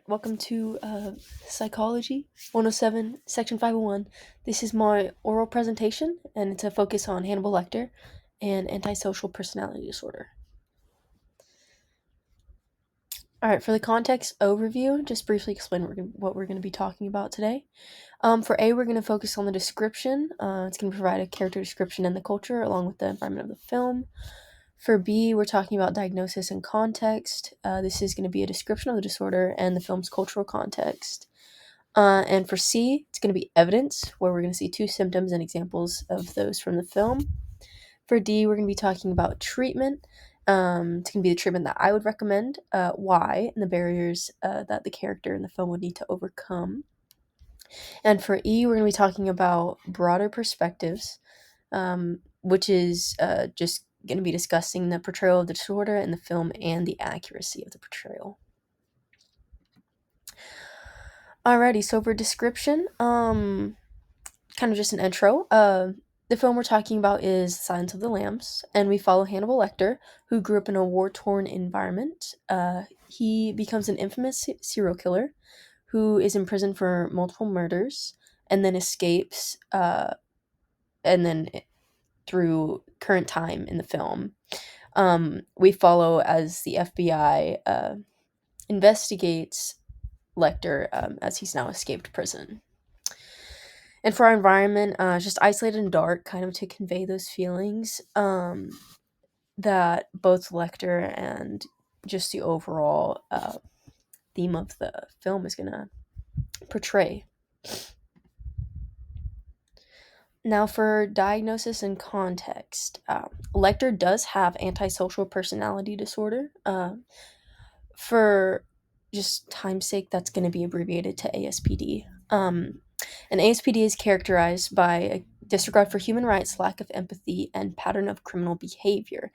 Welcome to Psychology 107, Section 501. This is my oral presentation, and it's a focus on Hannibal Lecter and antisocial personality disorder. All right, for the context overview, just briefly explain what we're going to be talking about today. For A, we're going to focus on the description. It's going to provide a character description and the culture along with the environment of the film. For B, we're talking about diagnosis and context. This is going to be a description of the disorder and the film's cultural context. And for C, it's going to be evidence, where we're going to see two symptoms and examples of those from the film. For D, we're going to be talking about treatment. It's going to be the treatment that I would recommend, why, and the barriers that the character in the film would need to overcome. And for E, we're going to be talking about broader perspectives, which is just going to be discussing the portrayal of the disorder in the film and the accuracy of the portrayal. Alrighty, so for description, kind of just an intro. The film we're talking about is Silence of the Lambs, and we follow Hannibal Lecter, who grew up in a war-torn environment. He becomes an infamous serial killer who is imprisoned for multiple murders and then escapes, and then through current time in the film. We follow as the FBI investigates Lecter as he's now escaped prison. And for our environment, just isolated and dark, kind of to convey those feelings that both Lecter and just the overall theme of the film is going to portray. Now, for diagnosis and context, Lecter does have antisocial personality disorder. For just time's sake, that's going to be abbreviated to ASPD. And ASPD is characterized by a disregard for human rights, lack of empathy, and pattern of criminal behavior.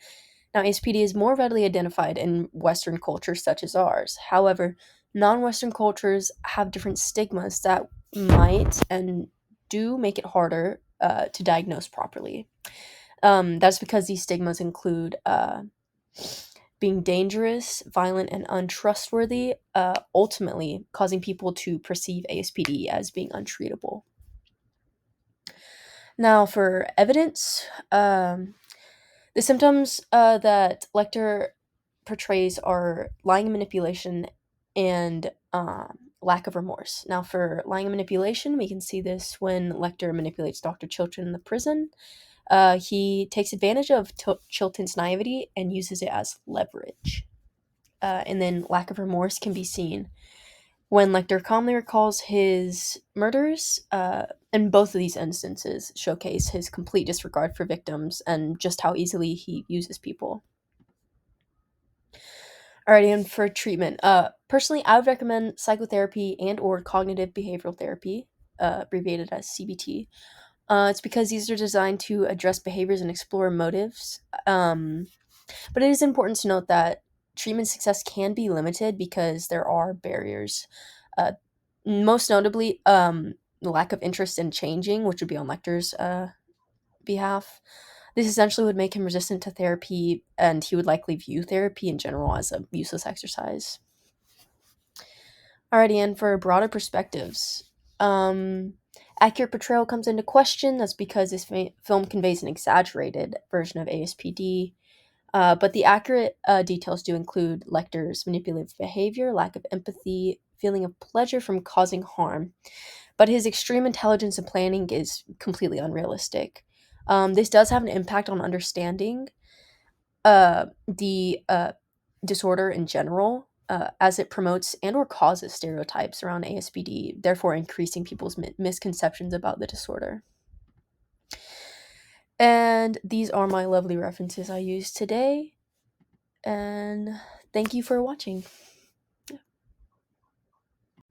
Now, ASPD is more readily identified in Western cultures such as ours. However, non-Western cultures have different stigmas that might and do make it harder to diagnose properly. That's because these stigmas include being dangerous, violent, and untrustworthy, ultimately causing people to perceive ASPD as being untreatable. Now, for evidence, the symptoms that Lecter portrays are lying and manipulation and lack of remorse. Now, for lying and manipulation, we can see this when Lecter manipulates Dr. Chilton in the prison. He takes advantage of Chilton's naivety and uses it as leverage. And then lack of remorse can be seen when Lecter calmly recalls his murders. And both of these instances showcase his complete disregard for victims and just how easily he uses people. Alrighty, and for treatment, personally, I would recommend psychotherapy and or cognitive behavioral therapy, abbreviated as CBT. It's because these are designed to address behaviors and explore motives. But it is important to note that treatment success can be limited because there are barriers. Uh, Most notably, the lack of interest in changing, which would be on Lecter's behalf. This essentially would make him resistant to therapy, and he would likely view therapy in general as a useless exercise. Alrighty, and for broader perspectives, accurate portrayal comes into question. That's because this film conveys an exaggerated version of ASPD. But the accurate details do include Lecter's manipulative behavior, lack of empathy, feeling of pleasure from causing harm. But his extreme intelligence and planning is completely unrealistic. This does have an impact on understanding the disorder in general, as it promotes and or causes stereotypes around ASPD, therefore increasing people's misconceptions about the disorder. And these are my lovely references I used today. And thank you for watching.